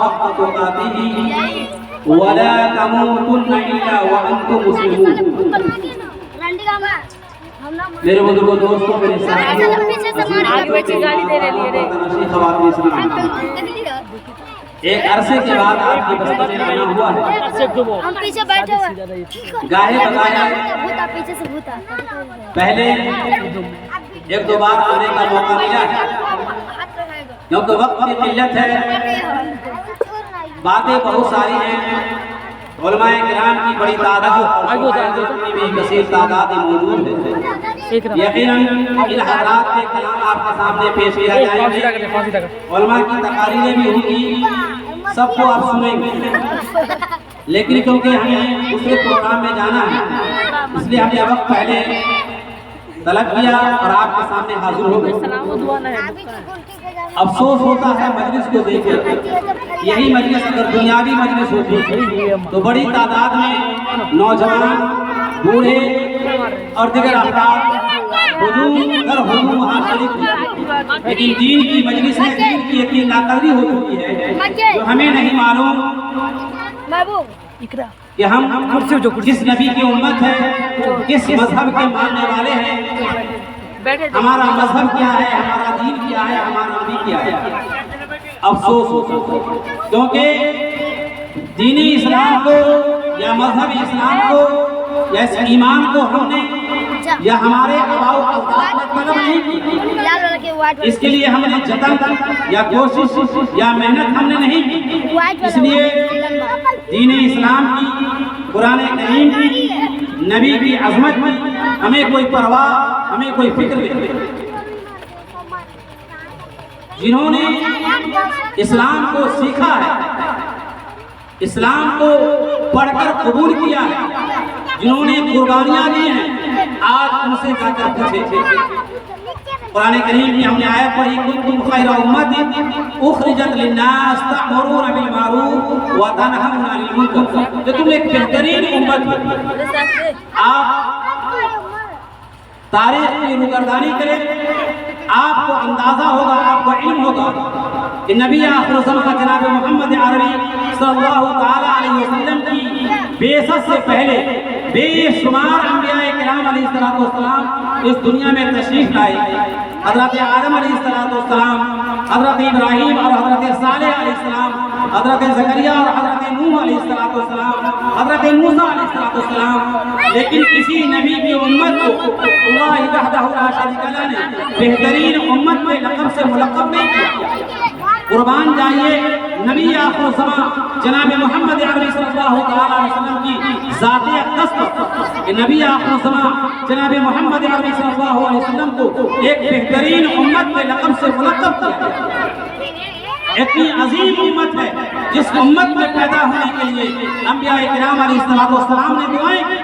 حق تقاته ولا تموتن الا وانتم مسلمون۔ میرے بزرگوں، دوستوں، میرے ساتھیوں، ایک عرصے کے بعد آپ کی بستی میں آنا ہوا ہے۔ گاہے بگاہے پہلے ایک دو بار آنے کا موقع ملا ہے، کیونکہ وقت کی قلت ہے، باتیں بہت ساری ہیں، علماء کرام کی بڑی تعداد کی بھی کثیر تعداد موجود ہے۔ یقیناً ان حضرات کے کلام آپ کے سامنے پیش کیا جائے گا، علماء کی تقاریریں بھی ہوں گی، سب کو آپ سنیں گے، لیکن کیونکہ ہمیں دوسرے پروگرام میں جانا ہے اس لیے ہم نے وقت پہلے طلب کیا اور آپ کے سامنے حاضر ہو گئے۔ افسوس ہوتا ہے مجلس کو دیکھ کر، یہی مجلس اگر دنیاوی مجلس ہوتی تو بڑی تعداد میں نوجوان، بوڑھے اور دیگر افراد ہجوم وہاں شریک ہوتے، لیکن دین کی مجلس ہے، دین کی اتنی ناقدری ہو چکی ہے جو ہمیں نہیں معلوم کہ ہم جس نبی کی امت ہے، کس مذہب کے ماننے والے ہیں، ہمارا مذہب کیا ہے، ہمارا دین کیا ہے، ہمارا نبی کیا ہے۔ افسوس کیونکہ دین اسلام کو یا مذہب اسلام کو یا اس ایمان کو ہم نے یا ہمارے آباء و اجداد نے طلب نہیں کی، اس کے لیے ہم نے جتن یا کوشش یا محنت ہم نے نہیں کی، اس لیے دین اسلام کی، قرآن کریم کی، نبی کی عظمت کی ہمیں کوئی پرواہ، ہمیں کوئی فکر نہیں۔ جنہوں نے اسلام کو سیکھا ہے، اسلام کو پڑھ کر قبول کیا ہے، جنہوں نے قربانیاں دی ہیں، آج ان سے جا کر پوچھے۔ قرآن کریم کی ہم نے آیت پڑھی، کنتم خیر امت اخرجت للناس تأمرون بالمعروف وتنہون عن المنکر، کہ تم ایک بہترین امت ہو۔ آپ تاریخ کی روگردانی کریں، آپ کو اندازہ ہوگا، آپ کو علم ہوگا کہ نبی آخر الزمان جناب محمد عربی صلی اللہ تعالی علیہ وسلم کی بعثت سے پہلے بے شمار انبیاء کرام علیہ السلام اس دنیا میں تشریف لائے۔ حضرت آدم علیہ السلام، حضرت ابراہیم اور حضرت صالح علیہ السلام، حضرت زکریا اور حضرت نوح علیہ السلام، حضرت موسیٰ علیہ السلام، لیکن کسی نبی کی امت کو اللہ وحدہ لا شریک لہ نے بہترین امت کے لقب سے ملقب نہیں کیا۔ قربان جائیے نبی آخر الزمان جناب محمد عربی صلی اللہ علیہ وسلم کی ذات اقدس کہ نبی آخر الزمان جناب محمد عربی صلی اللہ علیہ وسلم کو ایک بہترین امت کے لقب سے ملقب کیا۔ اتنی عظیم امت ہے جس امت میں پیدا ہونے کے لیے انبیاء کرام علیہ السلام نے دعائیں کی۔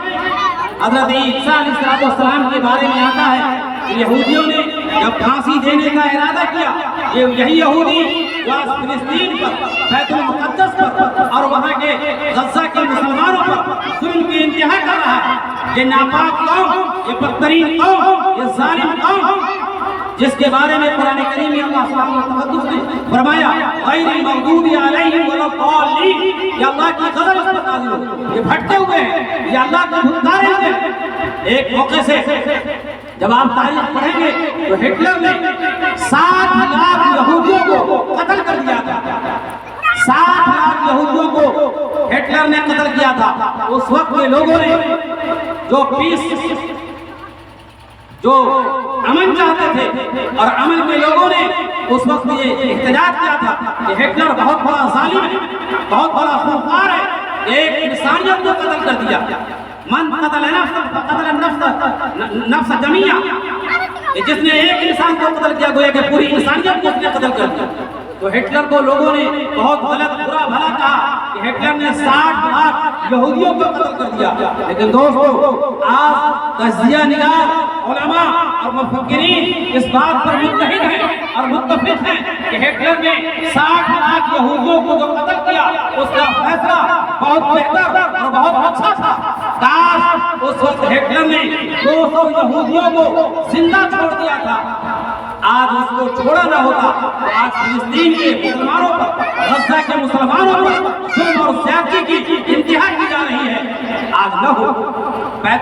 حضرت عیسیٰ علیہ السلام کے بارے میں آتا ہے کہ یہودیوں نے جب پھانسی دینے کا ارادہ کیا، یہی یہودی جو آج فلسطین پر، بیت المقدس پر اور وہاں کے غزہ کے مسلمانوں پر ظلم کی انتہا کر رہا ہے، یہ ناپاک قوم، یہ بدترین قوم، یہ ظالم قوم، جس کے بارے میں قرآن کریم میں اللہ سبحانہ وتعالی نے فرمایا غیر المغضوب علیہم ولا الضالین، یہ اللہ کی غضب اس پر نازل ہو، یہ بھٹکے ہوئے ہیں، یہ اللہ کا دھتکارے ہوئے ہیں۔ ایک موقع سے جب آپ تاریخ پڑھیں گے تو ہٹلر نے 7 لاکھ یہودیوں کو قتل کر دیا تھا۔ 7 لاکھ یہودیوں کو ہٹلر نے قتل کیا تھا۔ اس وقت کے لوگوں نے جو امن چاہتے تھے اور امن کے لوگوں نے اس وقت یہ احتجاج کیا تھا کہ ہٹلر بہت بڑا ظالم ہے، بہت بڑا خونخوار ہے، ایک انسانیت کو قتل کر دیا۔ من قتل نفس جمیعہ، جس نے ایک انسان کو قتل کیا گویا کہ پوری انسانیت کو اس نے قتل کر دیا۔ تو ہٹلر کو لوگوں نے بہت غلط برا بھلا کہا کہ ہٹلر نے 60 لاکھ یہودیوں کو قتل کر دیا، لیکن دوستو آج تجزیہ نگار علماء اور مفکرین اس بات پر متحد ہیں اور متفق ہیں کہ ہٹلر نے 60 لاکھ یہودیوں کو جو قتل کیا اس کا فیصلہ بہت بہتر اور بہت اچھا تھا۔ کاش اس وقت ہٹلر نے 200 یہودیوں کو زندہ چھوڑ دیا تھا، آج اس کو چھوڑا نہ ہوتا، آج فلسطین کے مسلمانوں پر، غزہ کے مسلمانوں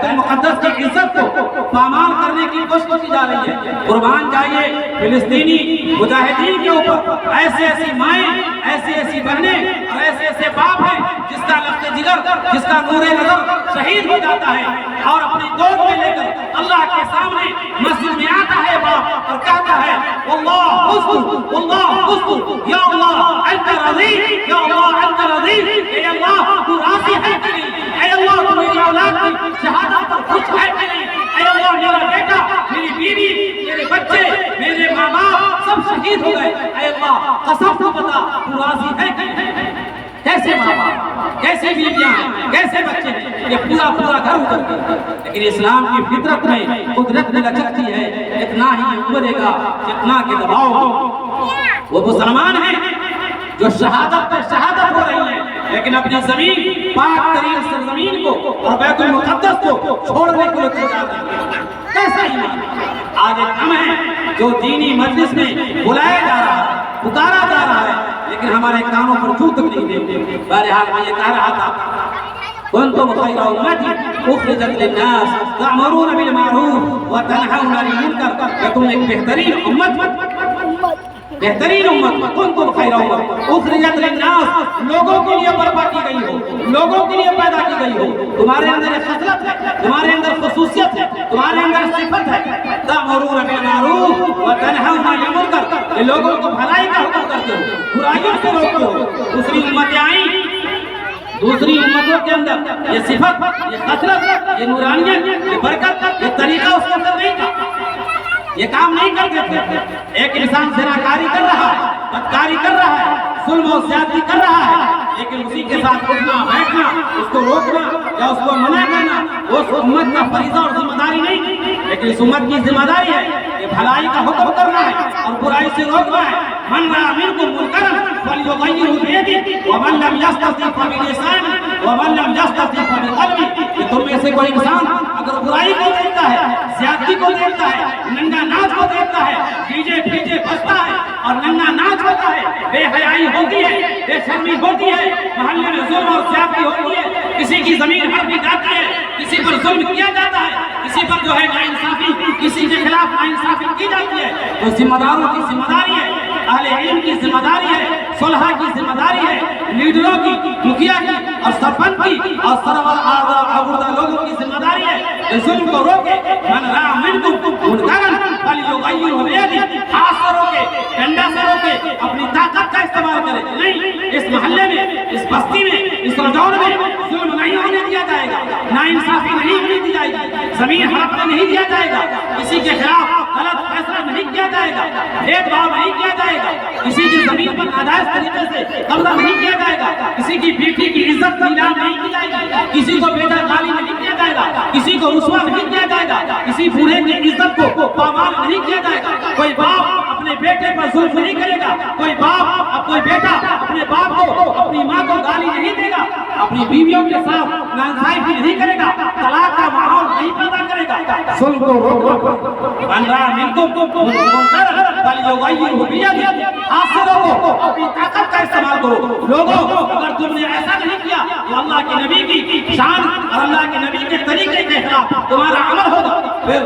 بیت المقدس کی عزت کو پامال کرنے کی کوشش کی جا رہی ہے۔ قربان جائیے فلسطینی مجاہدین کے اوپر ایسے ایسی مائیں، ایسی ایسی بہنیں اور ایسے ایسے باپ ہیں جس کا لخت جگر، جس کا نور نظر شہید ہو جاتا ہے اور اپنی گود میں لے کر اللہ کے سامنے مسجد میں آتا ہے باپ اور کہتا ہے واللہ اذکر واللہ اذکر یا اللہ انت رضی، یا اللہ انت رضی، اے اللہ تو راضی ہے کہ نہیں، اے اللہ تو میری اولاد کی شہادت پر خوش ہے کہ نہیں، اے اللہ میرا بیٹا، میری بیوی، میرے بچے، میرے ماں باپ سب شہید ہو گئے، اے اللہ قسم تو بتا تو راضی ہے کہ نہیں۔ کیسے ماں باپ، کیسے بیویاں، کیسے بچے، یہ پورا پورا گھر اجڑ گیا۔ لیکن اسلام کی فطرت میں قدرت میں لچکتی ہے، اتنا ہی ابھرے گا جتنا کہ دباؤ ہو۔ وہ مسلمان ہیں جو شہادت پر شہادت ہو رہی ہے، لیکن اپنی زمین، پاک ترین سرزمین کو اور بیت المقدس کو چھوڑنے کو تیار نہیں۔ کیسا ایمان؟ آج ایک ہم ہیں جو دینی مجلس میں بلایا جا رہا ہے، پکارا جا رہا ہے، لیکن ہمارے کانوں پر چھو تک نہیں دیتے۔ بہرحال میں یہ کہہ رہا تھا کنتم خیر امت اخرجت للناس تأمرون بالمعروف وتنہون عن المنکر، کہ تم ایک بہترین امت، بہترین امت، کنتم خیر امت اخرجت للناس، لوگوں کے لیے برپا کی گئی ہو، لوگوں کے لیے پیدا کی گئی ہو، تمہارے اندر ایک خصلت ہے، تمہارے اندر خصوصیت ہے، تمہارے اندر صفت ہے، تأمرون بالمعروف وتنہون عن المنکر، کہ لوگوں کو بھلائی کا حکم کرتے ہو، برائیوں سے روکتے ہو۔ دوسری امتیں آئیں، دوسری امتوں کے اندر یہ صفت، یہ خصلت، یہ نورانیت، یہ برکت، یہ طریقہ اس کے اندر نہیں تھا، یہ کام نہیں کرتے تھے۔ ایک انسان زناکاری کر رہا ہے، بدکاری کر رہا ہے، ظلم و زیادتی کر رہا ہے، لیکن اسی کے ساتھ اٹھنا بیٹھنا، اس کو روکنا یا اس کو منع کرنا اس امت کا فریضہ اور ذمہ داری نہیں، لیکن اس امت کی ذمہ داری ہے کہ بھلائی کا حکم کرنا ہے اور برائی سے روکنا ہے۔ من رأى منكم منكرا فليغيره بيده ومن لم يستطع فبلسانه ومن لم يستطع فبقلبه، کہ تم میں سے کوئی انسان اگر برائی کو دیکھتا ہے، زیادتی کو دیکھتا ہے، ننگا ناچ کو دیکھتا ہے، ڈیجے پیجے بجتا ہے اور ننگا ناچ ہوتا ہے، بے حیائی ہوتی ہے، بے شرمی ہوتی ہے، محلے میں ظلم اور زیادتی ہوتی ہے، کسی کی زمین ہڑپی جاتی ہے، کسی پر ظلم کیا جاتا ہے، کسی پر جو ہے ناانصافی، کسی کے خلاف ناانصافی کی جاتی ہے، تو ذمہ داروں کی ذمہ داری ہے، اہل علم کی ذمہ داری ہے، صلحہ کی ذمہ داری ہے، لیڈروں کی، مکھیا کی اور سرپنچ کی اور سرور آوردہ لوگوں کی ذمہ داری ہے کہ ظلم کو روکے۔ من رأى منکم منکرا فلیغیرہ بیدہ، ہاتھ سے روکے، ڈنڈا سے روکے، اپنی طاقت کا استعمال کرے۔ نہیں، اس محلے میں، اس بستی میں، اس رجوع میں ظلم نہیں ہونے دیا جائے گا، ناانصافی نہیں ہونے دی جائے گی، زمین ہڑپنے نہیں دیا جائے گا، کسی کے خلاف غلط فیصلہ نہیں کیا جائے گا، بھید بھاؤ نہیں کیا جائے گا، کسی کی زمین پر ناجائز طریقے سے قبضہ نہیں کیا جائے گا، کسی کی بیٹی کی عزت نیلام نہیں کی جائے گی، کسی کو بیٹا گالی نہیں کیا جائے گا، کسی کو رسوا نہیں کیا جائے گا، کسی بوڑھے کی عزت کو پامال نہیں کیا جائے گا، کوئی باپ اپنے بیٹے پر ظلم نہیں کرے گا، کوئی باپ، کوئی بیٹا اپنے باپ کو، اپنی ماں کو گالی نہیں دے گا، اپنی بیویوں کے ساتھ ناانصافی نہیں کرے گا، طلاق کا ماحول نہیں پیدا کرے گا، ظلم کو روکو۔ من رأى منکم منکرا فلیغیرہ بیدہ، ہاتھ سے روکو، اپنی طاقت کا استعمال کرو۔ لوگوں اگر تم نے ایسا نہیں کیا تو اللہ کے نبی کی شان اور اللہ کے نبی کے طریقے کے خلاف تمہارا عمل ہوگا، پھر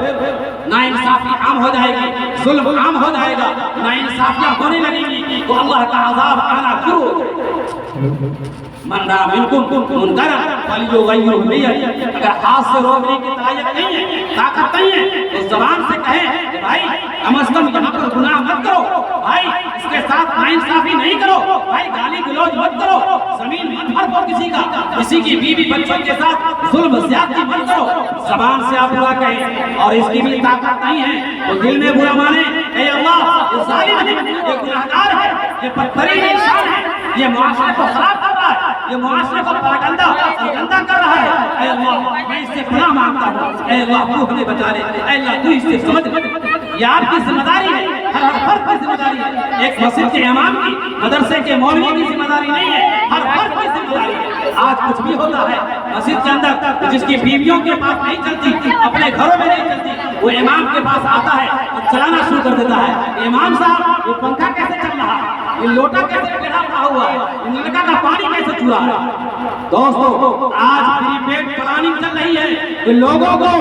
ناانصافی عام ہو جائے گی، ظلم عام ہو جائے گا، ناانصافیاں ہونے لگیں گی تو اللہ کا عذاب آنا شروع ہو جائے گا۔ من رأى منکم منکرا فلیغیرہ بیدہ، اگر ہاتھ سے روکنے کی صلاحیت نہیں ہے، طاقت نہیں ہے، تو زبان سے کہیں کہ بھائی کم از کم یہاں پر گناہ مت کرو، بھائی اس کے ساتھ ناانصافی نہیں کرو، بھائی گالی گلوچ مت کرو، زمین مت ہڑپو کسی کا، کسی کی بیوی بچوں کے ساتھ ظلم زیادتی مت کرو۔ زبان سے آپ برا کہیں اور اس کی بھی طاقت نہیں ہے تو دل میں برا مانے، اے اللہ یہ ظالم ہے، یہ گناہگار ہے، یہ بدترین انسان ہے، یہ معاشرے کو خراب کر رہا ہے، یہ معاشرے کو پراگندہ اور گندہ کر رہا ہے، اے اللہ میں اس سے پناہ مانگتا ہوں، اے اللہ تو ہمیں بچا لے، اے اللہ تو اس سے سمجھ لے۔ یہ آپ کی ذمہ داری ہے، ہر فرد کی ذمہ داری ہے، ایک مسجد کے امام کی، مدرسے کے مولوی کی ذمہ داری نہیں ہے، ہر فرد کی ذمہ داری ہے۔ آج کچھ بھی ہوتا ہے مسجد کے اندر، جس کی بیویوں کے پاس نہیں چلتی، اپنے گھروں میں نہیں چلتی، وہ امام کے پاس آتا ہے اور چلانا شروع کر دیتا ہے، امام صاحب یہ پنکھا کیسے چل رہا ہے، یہ لوٹا کیسے ٹیڑھا پڑا ہوا ہے، یہ نلکا کا پانی کیسے چرا رہا ہے۔ دوستو آج پری پیڈ پلاننگ چل رہی ہے کہ لوگوں کو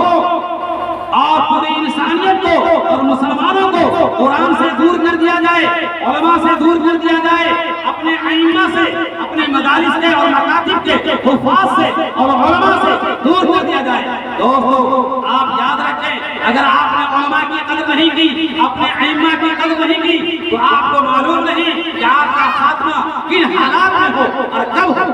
اور پوری انسانیت کو اور مسلمانوں کو قرآن سے دور کر دیا جائے، علماء سے دور کر دیا جائے، اپنے ائمہ سے، اپنے مدارس سے اور مکاتب کے حفاظ سے اور علماء سے دور کر دیا جائے۔ دوستو آپ یاد رکھیں، اگر آپ نے علماء کی قدر نہیں کی، اپنے ائمہ کی قدر نہیں کی، تو آپ کو معلوم نہیں کہ آپ کا خاتمہ کن حالات میں ہو اور کب ہو۔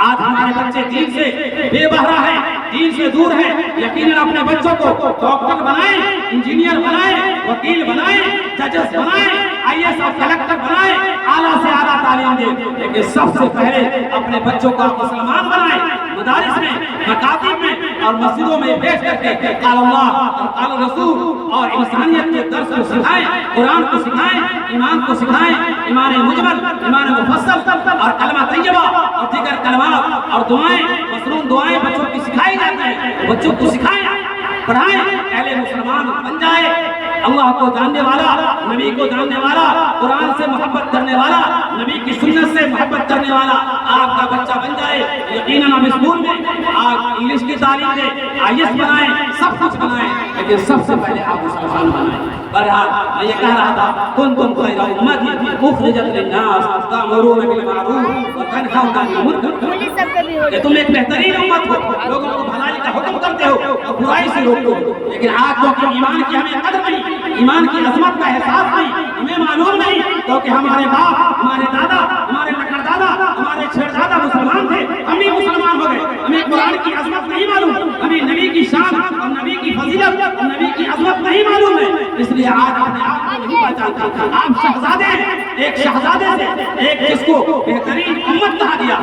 آج ہمارے بچے دین سے بے بہرا ہیں، دین سے دور ہیں۔ یقیناً اپنے بچوں کو ڈاکٹر بنائیں، انجینئر بنائیں، وکیل بنائیں، ججز بنائیں، آئی ایس اور کلکٹر بنائیں، اعلیٰ سے اعلیٰ تعلیم دیں، لیکن سب سے پہلے اپنے بچوں کو مسلمان بنائیں۔ مدارس میں، مکاتب میں اور مسجدوں میں بھیج کر کے قال اللہ اور قال رسول اور انسانیت کے درس کو سکھائیں، قرآن کو سکھائیں، ایمان کو سکھائیں، ایمان مجمل، ایمان مفصل اور کلمہ طیبہ اور دیگر کلمات اور دعائیں، مصنون دعائیں بچوں کی سکھائی جاتی ہیں۔ بچوں کو سکھائیں، پڑھائیں، اہل مسلمان بن جائے، اللہ کو جاننے والا، نبی کو جاننے والا، قرآن سے محبت کرنے والا، نبی کی سنت سے محبت کرنے والا آپ کا بچہ بن جائے۔ یقیناً ہم اسکول میں آپ انگلش کی تعلیم دیں، آئی ایس بنائیں، سب کچھ بنائیں، لیکن سب سے پہلے آپ مسلمان بنائیں۔ بہرحال میں یہ کہہ رہا تھا کنتم خیر امۃ اخرجت للناس تأمرون بالمعروف وتنہون عن المنکر، کہ تم ایک بہترین امت ہو، لوگوں کو بھلائی کا حکم کرتے ہو اور برائی سے روکتے ہو۔ لیکن آج جو کہ ایمان کی ہمیں قدر نہیں، ایمان کی عظمت کا احساس نہیں، ہمیں معلوم نہیں، کیونکہ ہمارے باپ، ہمارے دادا، ہمارے لکڑدادا، ہمارے چھیڑدادا مسلمان تھے، ہم بھی مسلمان ہو گئے، ہمیں قرآن کی عظمت نہیں معلوم، ہمیں نبی کی شان اور نبی کی فضیلت اور نبی کی عظمت نہیں معلوم ہے، اس لیے آج اپنے آپ کو نہیں پہچانتے۔ آپ شہزادے ہیں، ایک شہزادے سے، ایک جس کو بہترین امت کہا گیا،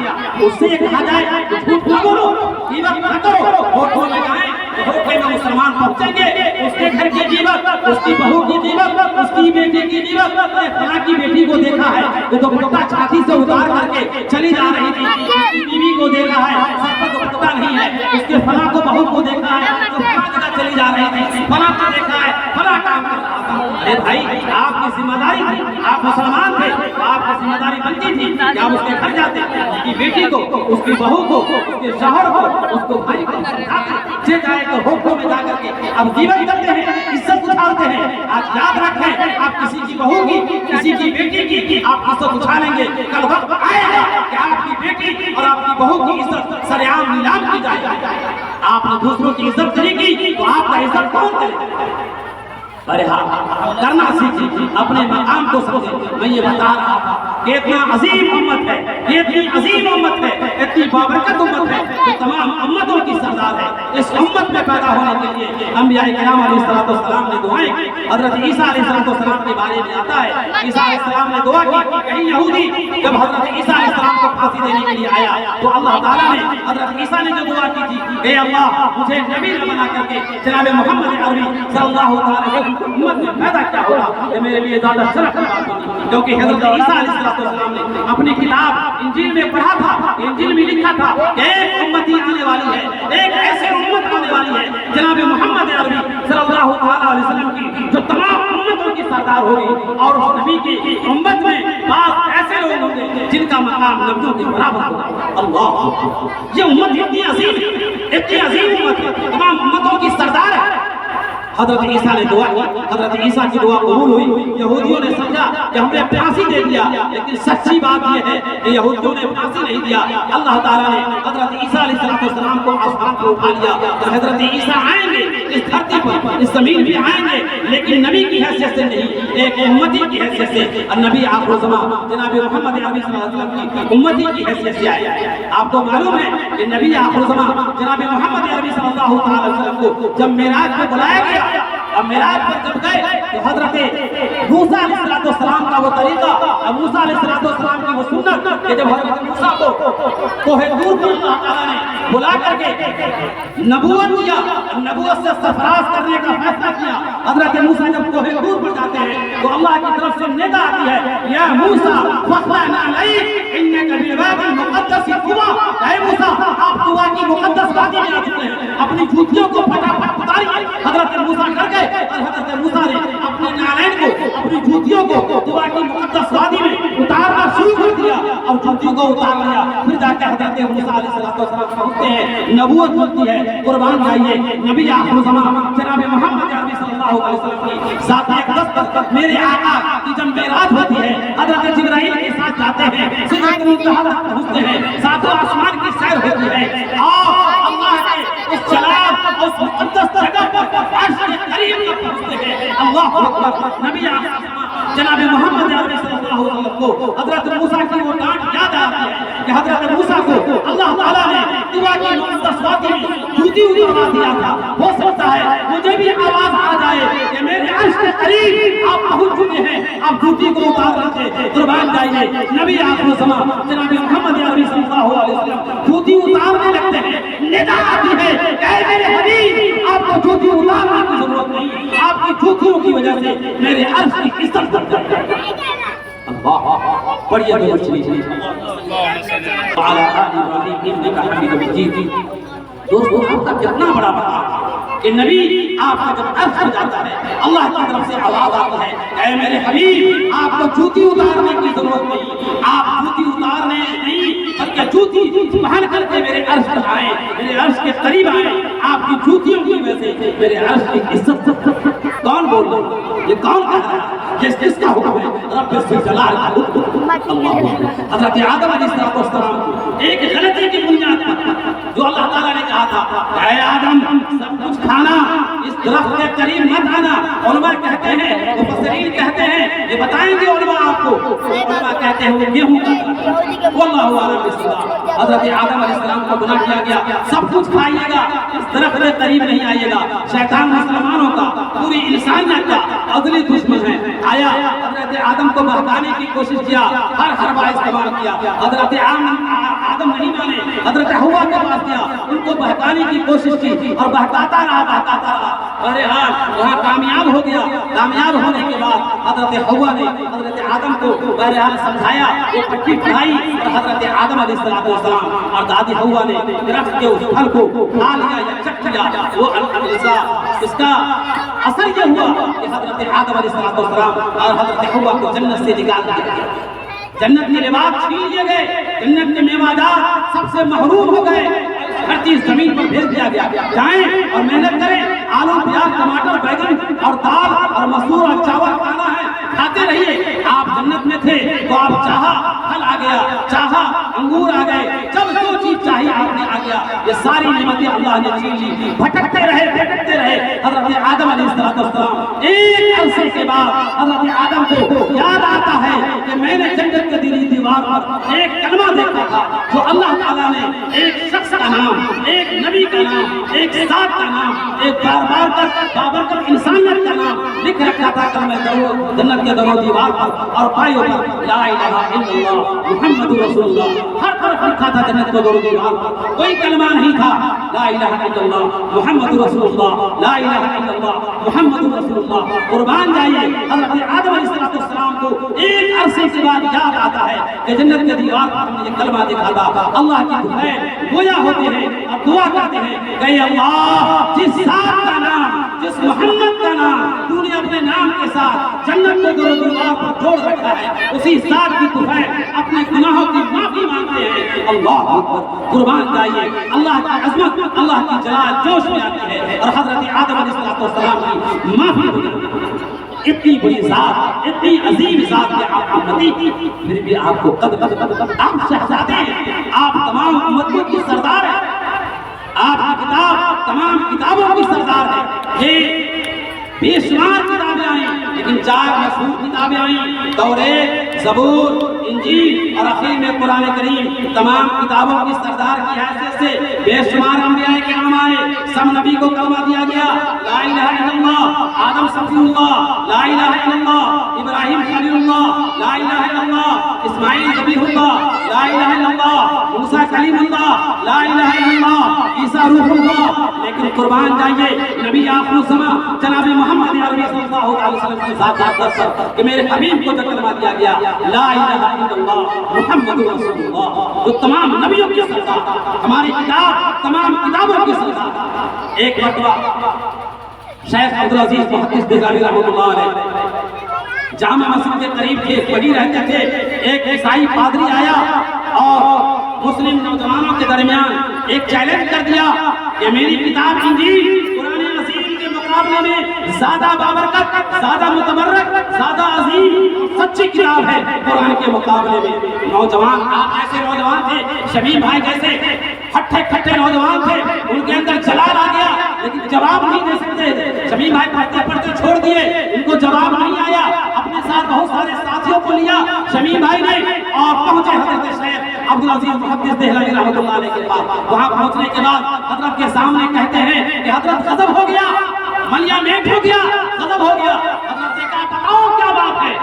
اس سے کہا جائے جھوٹ نہ بولو، غیبت نہ کرو، ووٹ لگائیں تو میں مسلمان پہنچیں گے، اس کے گھر کی غیبت، اس کی بہو کی غیبت، اس کی بیٹی کی غیبت، فلاں کی بیٹی کو دیکھا ہے وہ تو دوپٹہ چھاتی سے اتار کر کے چلی جا رہی تھی، اس کی بیوی کو دیکھا ہے سر پر دوپٹہ نہیں ہے، اس کے فلاں کو بہو کو دیکھا ہے تو فلاں جگہ چلی جا رہی تھی، فلاں کو دیکھا ہے فلاں کام کر رہا تھا۔ ارے بھائی آپ کی ذمہ داری تھی، آپ مسلمان تھے، آپ کی ذمہ داری بنتی تھی کہ آپ اس کے گھر جاتے، اس کی بیٹی کو، اس کی بہو کو، اس کے شوہر کو، اس کو بھائی کو سمجھاتے، جائے تو حکم میں جا کر کے اب غیبت کرتے ہیں، عزت اچھالتے ہیں۔ آج یاد رکھیں، آپ کسی کی بہو کی، کسی کی بیٹی کی آپ عزت اچھالیں گے، کل وقت آئے گا کہ آپ کی بیٹی اور آپ کی بہو کی عزت سر عام نیلام کی جائے گی۔ آپ نے دوسروں کی عزت نہیں کی تو آپ کا عزت کون کرے؟ کرنا سیکھیں، اپنے مقام کو سمجھیں۔ میں یہ بتا رہا تھا کہ اتنا عظیم امت ہے، یہ اتنی عظیم امت ہے، اتنی بابرکت امت ہے کہ تمام امتوں کی سردار ہے۔ اس امت میں پیدا ہونے کے لیے انبیاء کرام علیہ السلام نے دعائیں کی۔ حضرت عیسیٰ علیہ السلام کے بارے میں آتا ہے، عیسیٰ علیہ السلام نے دعا کی، کہیں یہودی جب حضرت عیسیٰ علیہ السلام کو پھانسی دینے کے لیے آیا تو اللہ تعالیٰ نے حضرت عیسیٰ نے جو دعا کی تھی، اے اللہ مجھے نبی بنا کر کے جناب محمد عربی صلی اللہ علیہ وسلم امت میں پیدا کیا ہوگا، یہ میرے لیے زیادہ شرف کی بات ہوگی، کیونکہ حضرت عیسیٰ علیہ السلام نے اپنی کتاب انجیل میں پڑھا تھا، انجیل میں لکھا تھا کہ ایک امتی آنے والی ہے، ایک ایسے امت آنے والی ہے جناب محمد عربی صلی اللہ علیہ وسلم کی، جو تمام امتوں کی سردار ہوگی، اور اس نبی کی امت میں بعض ایسے لوگ ہوں گے جن کا مقام نبیوں کے برابر ہوگا۔ اللہ، یہ امت اتنی عظیم امت ہے، تمام امتوں کی سردار ہے۔ حضرت عیسیٰ نے دعا کی، حضرت عیسیٰ کی دعا قبول ہوئی۔ یہودیوں نے سمجھا کہ ہم نے پھانسی دے دیا، لیکن سچی بات یہ ہے کہ یہودیوں نے پھانسی نہیں دیا، اللہ تعالیٰ نے حضرت عیسیٰ علیہ السلام کو آسمان پر اٹھا لیا۔ اور حضرت عیسیٰ آئیں گے اس دھرتی پر، اس زمین پہ آئیں گے، لیکن نبی کی حیثیت سے نہیں، ایک امتی کی حیثیت سے۔ اور نبی آخر الزمان جناب محمد عربی صلی اللہ علیہ وسلم کی امتی کی حیثیت سے آئے۔ آپ کو معلوم ہے کہ نبی آخر الزمان جناب محمد عربی صلی اللہ علیہ وسلم کو جب معراج میں بلایا گیا، اور معراج پر جب گئے تو حضرت موسیٰ علیہ السلام کا وہ طریقہ، اور موسیٰ علیہ السلام کی وہ سنت کہ جب حضرت موسیٰ کو کوہ طور پر اللہ تعالیٰ نے بلا کر کے نبوت دیا، نبوت سے سرفراز کرنے کا فیصلہ کیا، حضرت موسیٰ جب کوہ طور پر جاتے ہیں تو اللہ کی طرف سے ندا آتی ہے، یا موسیٰ فاخلع علیک انک بالوادی المقدس طویٰ، اے موسیٰ آپ طویٰ کی مقدس وادی میں آ چکے ہیں، اپنی جوتیوں کو پھٹافٹ اتاریے۔ حضرت موسیٰ کر گئے، اور حضرت موسیٰ نے اپنے نالین کو، اپنی جوتیوں کو طویٰ کی مقدس وادی میں اتارنا شروع کر دیا، اور جوتیوں کو اتار لیا، پھر حضرت موسیٰ علیہ السلام پہنچتے ہیں، نبوت ہوتی ہے، قربان جائیے نبی آخر زمان جناب محمد عربی صلی اللہ علیہ وسلم کی ذات اقدس پر میرے آقا کی جب معراج ہوتی ہے، حضرت جبرائیل کے ساتھ جاتے ہیں، سدرۃ المنتہا تک پہنچتے ہیں، ساتوں آسمان کی سیر ہوتی ہے، اور اللہ کے اس جلال اور اس مقدس جگہ پر عرش کے قریب تک پہنچتے ہیں۔ اللہ اکبر، نبی آخر جناب محمد عربی صلی اللہ علیہ وسلم کو حضرت موسیٰ کی وہ ڈانٹ یاد آتی ہے کہ حضرت موسیٰ کو اللہ تعالیٰ نے طویٰ کی مقدس وادی میں جوتی اتروا دیا تھا۔ ہو سکتا ہے مجھے بھی آواز آ جائے کہ میرے عرش کے قریب آپ پہنچ چکے ہیں، آپ جوتی کو اتار لیجیے، قربان جائیے نبی آخر زمان جناب محمد عربی صلی اللہ علیہ وسلم جوتی اتارنے لگتے ہیں، ندا آتی ہے کہ اے میرے حبیب آپ کو جوتی اتارنے کی ضرورت نہیں، آپ کی جوتیوں کی وجہ سے میرے عرش کی عزت بڑھ جاتی ہے۔ اللہ پڑھیے درود شریف وعلی آل ابراہیم انک حمید مجید۔ دوستو آپ کا کتنا بڑا مقام کہ نبی آپ کا جب عرش پر جاتا ہے اللہ کی طرف سے آواز آتی ہے اے میرے حبیب آپ کو جوتی اتارنے کی ضرورت نہیں، آپ جوتی اتارنے نہیں بلکہ جوتی پہن کر کے میرے عرش پر آئیں، میرے عرش کے قریب آئیں، آپ کی جوتیوں کی وجہ سے میرے عرش کی عزت۔ کون بول رہا ہے؟ یہ کون کہہ رہا ہے؟ یہ کس کا حکم ہے؟ رب الجلال کا حکم۔ اللہ حضرت آدم علیہ السلام کو ایک غلطی کی بنیاد پر جو اللہ تعالیٰ نے کہا تھا اے آدم سب کچھ کھانا، اس درخت کے قریب مت آنا۔ علماء کہتے ہیں، مفسرین کہتے ہیں، یہ بتائیں گے علماء آپ کو، علماء کہتے ہیں وہ گیہوں کا واللہ اعلم بالصواب۔ حضرت آدم علیہ السلام کو گناہ کیا گیا، سب کچھ کھائیے گا، اس درخت کے قریب نہیں آئیے گا۔ شیطان مسلمانوں کا، پوری انسانیت کا ازلی دشمن ہے۔ آیا حضرت آدم کو بہکانے کی کوشش کیا، ہر حربہ استعمال کیا، حضرت آدم نہیں مانے، حضرت حوا کے پاس گیا، ان کو بہکانے کی کوشش کی اور بہکاتا رہا۔ بہرحال وہاں کامیاب ہو گیا۔ کامیاب ہونے کے بعد حضرت حوا نے حضرت آدم کو بہرحال سمجھایا، وہ پٹی پڑھائی اور حضرت آدم علیہ السلام اور دادی حوا نے درخت کے اس پھل کو کھا لیا یا چکھ لیا۔ وہ اس کا اثر یہ ہوا کہ حضرت آدم علیہ السلام اور حضرت حوا کو جنت سے نکال دیا گیا، جنت کے لباس چھین لیے گئے، جنت کے میوہ‌جات سب سے محروم ہو گئے، ہر چیز زمین پر بھیج دیا گیا۔ جائیں اور محنت کریں، آلو پیاز ٹماٹر بیگن اور دال اور مسور اور چاول کھانا ہے، کھاتے رہیے۔ آپ جنت میں تھے تو آپ چاہا پھل آ گیا، چاہا انگور آ گئے، جب جو چیز چاہیے آپ نے آ گیا۔ یہ ساری نعمتیں اللہ نے چھین لی، بھٹکتے رہے۔ حضرت آدم علیہ السلام ایک عرصے کے بعد حضرت آدم کو یاد آتا ہے کہ میں نے جنت کے دلی دیوار پر ایک کلمہ دیکھا تھا جو اللہ تعالیٰ نے ایک شخص کا نام، ایک نبی کا نام، ایک ذات کا نام، ایک بابرکت انسانیت کا نام لکھ رکھا تھا کلمہ جنت کے در و دیوار پر، اور پائیوں پر لا الہ الا اللہ محمد رسول اللہ ہر طرف لکھا تھا جنت کے در و دیوار پر۔ کوئی کلمہ نہیں تھا لا الہ الا اللہ محمد رسول اللہ، لا الہ الا اللہ محمد رسول اللہ۔ قربان جائیے حضرت آدم علیہ السلام کو ایک عرصے کے بعد یاد آتا ہے کہ جنت کے دیوار پر ہم نے یہ کلمہ دیکھا تھا۔ اللہ کی دعائیں گویا ہوتے ہیں اور دعا کرتے ہیں کہ اللہ جس ذات کا نام، جس محمد کا نام تو نے اپنے نام کے ساتھ جنت کے در و دیوار پر جوڑ رکھا ہے، اسی ذات کی دعائیں اپنے گناہوں کی معافی مانگتے ہیں۔ اللہ اکبر، قربان جائیے اللہ کی عظمت، اللہ کی جلال جوش میں آتی ہے اور حضرت آدم علیہ السلام کی معافی ہو جاتی ہے۔ اتنی بڑی ذات، اتنی عظیم ذات کے آپ امتی، پھر بھی آپ کو آپ شہزادے ہیں، آپ تمام امتوں کی سردار ہیں، آپ کی کتاب تمام کتابوں کی سردار ہے۔ یہ بے شمار کتابیں آئیں لیکن 4 مشہور کتابیں آئیں، توریت، زبور، انجیل اور اخیر میں قرآن کریم۔ تمام کتابوں کی سردار کی حیثیت سے بے شمار انبیاء کرام آئے، سب نبی کو کلمہ دیا گیا لا الہ الا اللہ، آدم صفی اللہ لا الہ الا اللہ، ابراہیم خلیل اللہ لا الہ الا اللہ، اسماعیل ذبیح اللہ لا الہ الا اللہ، موسیٰ کلیم اللہ لا الہ الا اللہ، عیسیٰ روح اللہ۔ لیکن قربان جائیے نبی آخر الزمان جناب محمد عربی صلی اللہ علیہ وسلم کی ذات اقدس پر کہ میرے حبیب کو جو کلمہ دیا گیا لا الہ الا اللہ محمد رسول اللہ، جو تمام نبیوں کی سردار، ہماری کتاب تمام کتابوں کی سردار۔ ایک مرتبہ شیخ عبدالعزیز محدث بغدادی رحمۃ اللہ علیہ جامع مسجد کے قریب ایک پڑھی رہتے تھے، ایک عیسائی پادری آیا اور مسلم نوجوان درمیان ایک چیلنج کر دیا کہ میری کتاب انجیل قرآن عظیم کے مقابلے میں زیادہ بابرکت، زیادہ متبرک، زیادہ عظیم سچی کتاب ہے قرآن کے مقابلے میں۔ نوجوان آپ ایسے نوجوان تھے، شمیم بھائی جیسے ہٹھے کھٹے نوجوان تھے، ان کے اندر جلال آ گیا لیکن جواب نہیں دے سکتے۔ شمیم بھائی پڑھتے پڑھتے چھوڑ دیے، ان کو جواب نہیں آیا، اپنے ساتھ بہت سارے ساتھیوں کو لیا شمیم بھائی نے اور پہنچے حضرت شیخ عبدالعزیز محدث دہلوی رحمۃ اللہ علیہ کے پاس۔ وہاں پہنچنے کے بعد حضرت کے سامنے کہتے ہیں کہ حضرت غضب ہو گیا، ملیا میٹ ہو گیا، غضب ہو گیا۔ حضرت نے کہا بتاؤ کیا بات ہے؟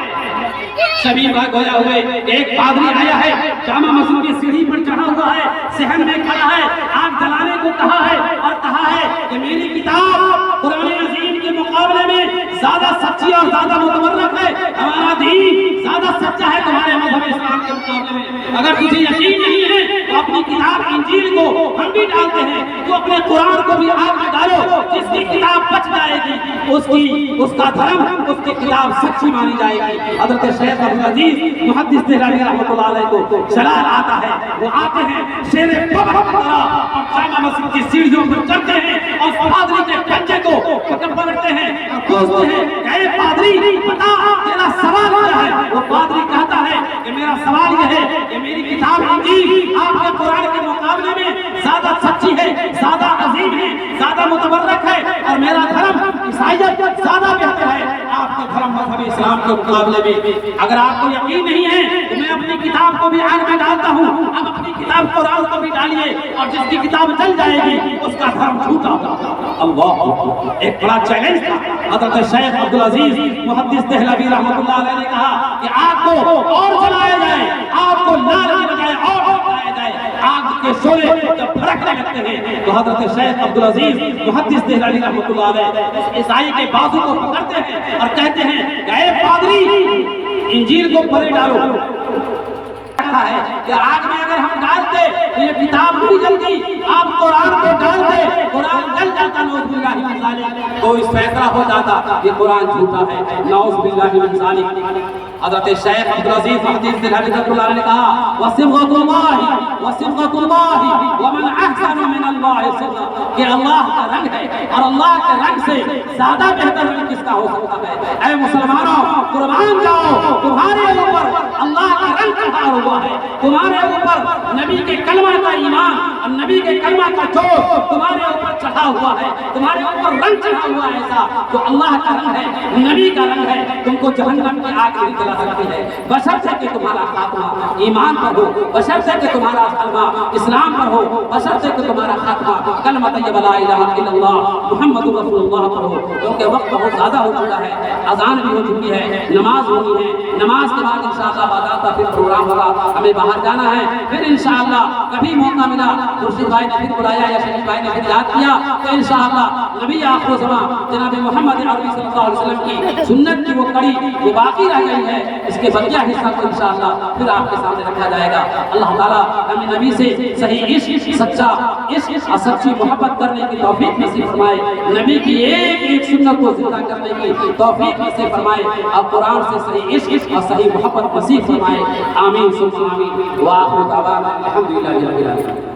شمیم بھائی گویا ہوئے ایک پادری آیا ہے، جامع مسجد کی سیڑھی پر چڑھا ہوا ہے، صحن میں کھڑا ہے، آگ جلانے کو کہا ہے اور کہا ہے کہ میری کتاب قرآن عظیم کے مقابلے میں زیادہ سچی اور زیادہ متبرک ہے، ہمارا دین زیادہ سچا ہے تمہارے مذہب اسلام کے مقابلے میں۔ اگر تجھے یقین نہیں ہے تو اپنی کتاب انجیل کو ہم بھی ڈالتے ہیں، تو اپنے قرآن کو بھی آگ میں ڈالو، جس کی کتاب بچ جائے گی اس کا دھرم، اس کی کتاب سچی مانی جائے گی۔ حضرت شیخ عبدالعزیز محدث دہلوی رحمۃ اللہ علیہ کو جلال آتا ہے، وہ آتے ہیں شیر بابر کی طرح اور جامع مسجد کی سیڑھیوں پر چڑھتے ہیں اور پادری کے پنجے کو پکڑتے ہیں اور پوچھتے ہیں کہ اے پادری بتا تیرا سوال کیا ہے؟ وہ پادری کہتا ہے کہ میرا سوال یہ ہے کہ میری کتاب انجیل آپ کے قرآن کے مقابلے میں زیادہ سچی ہے، زیادہ عظیم ہے، زیادہ متبرک ہے اور میرا دھرم عیسائیت زیادہ بہتر ہے آپ کے دھرم مذہب اسلام کے مقابلے میں۔ اگر آپ کو یقین نہیں ہے تو میں اپنی کتاب کو بھی آگ میں ڈالتا ہوں، اب اپنی کتاب قرآن کو بھی ڈالیے اور جس کی کتاب جل جائے گی اس کا دھرم جھوٹا ہوگا۔ اللہ، ایک بڑا چیلنج تھا۔ حضرت شیخ عبدالعزیز محدث دہلوی رحمۃ اللہ علیہ نے کہا کہ آگ کو اور جلایا جائے، آگ کو نہ لگایا بجائے اور جلایا جائے۔ آگ کے شعلے جب بھڑکنے لگتے ہیں تو حضرت شیخ عبدالعزیز محدث دہلوی رحمۃ اللہ علیہ عیسائی کے بازو کو پکڑتے ہیں اور کہتے ہیں کہ اے پادری انجیل کو پرے ڈالو۔ ہے کہ آگ میں اگر ہم ڈالتے تو یہ کتاب نہیں جلتی، آپ قرآن کو ڈالتے قرآن جل جاتا، نعوذ باللہ من ذالک، تو اس فیصلہ ہو جاتا یہ قرآن جھوٹا ہے، نعوذ باللہ من ذالک۔ حضرت شیخ عبدالعزیز محدث دہلوی رحمۃ اللہ علیہ نے کہا وصبغۃ اللہ ومن احسن من اللہ صبغہ، کہ اللہ کا رنگ ہے اور اللہ کے رنگ سے زیادہ بہتر رنگ کس کا ہو سکتا ہے؟ اے مسلمانوں قربان جاؤ، تمہارے اوپر اللہ کا رنگ چڑھا ہوا ہے، تمہارے اوپر نبی کے کلمہ کا ایمان اور نبی کے کلمہ کا جوش تمہارے اوپر چڑھا ہوا ہے، تمہارے اوپر رنگ چڑھا ہوا ہے ایسا جو اللہ کا رنگ ہے، نبی کا رنگ ہے، تم کو جہنم کی آگ نہیں جلا سکتی ہے، بشرط ہے کہ تمہارا خاتمہ ایمان پر ہو، بشرط ہے کہ تمہارا خاتمہ اسلام پر ہو، بشرط ہے کہ تمہارا خاتمہ کلمہ طیبہ لا الہ الا اللہ محمد رسول اللہ پر ہو، کیونکہ وقت بہت زیادہ ہو چکا ہے، اذان بھی ہو چکی ہے، نماز ہونی ہے، نماز کے بعد انشاءاللہ باضابطہ پھر پروگرام ہوگا، ہمیں باہر جانا ہے، پھر انشاءاللہ کبھی موقع ملا خورشید بھائی نے پھر بلایا یا شریف بھائی نے پھر یاد کیا تو انشاءاللہ نبی آخر الزمان جناب محمد عربی صلی اللہ علیہ وسلم کی سنت کی وہ کڑی جو باقی رہ گئی ہے، اس کے بقیہ حصہ کو انشاءاللہ پھر آپ کے سامنے رکھا جائے گا۔ اللہ تعالیٰ ہمیں نبی سے صحیح عشق، سچا عشق اور سچی محبت کرنے کی توفیق نصیب فرمائے، نبی کی ایک ایک سنت کو زندہ کرنے کی توفیق نصیب فرمائے اور قرآن سے صحیح عشق اور صحیح محبت نصیب فرمائے، آمین ثم آمین، وآخر دعوانا الحمدللہ رب العالمین۔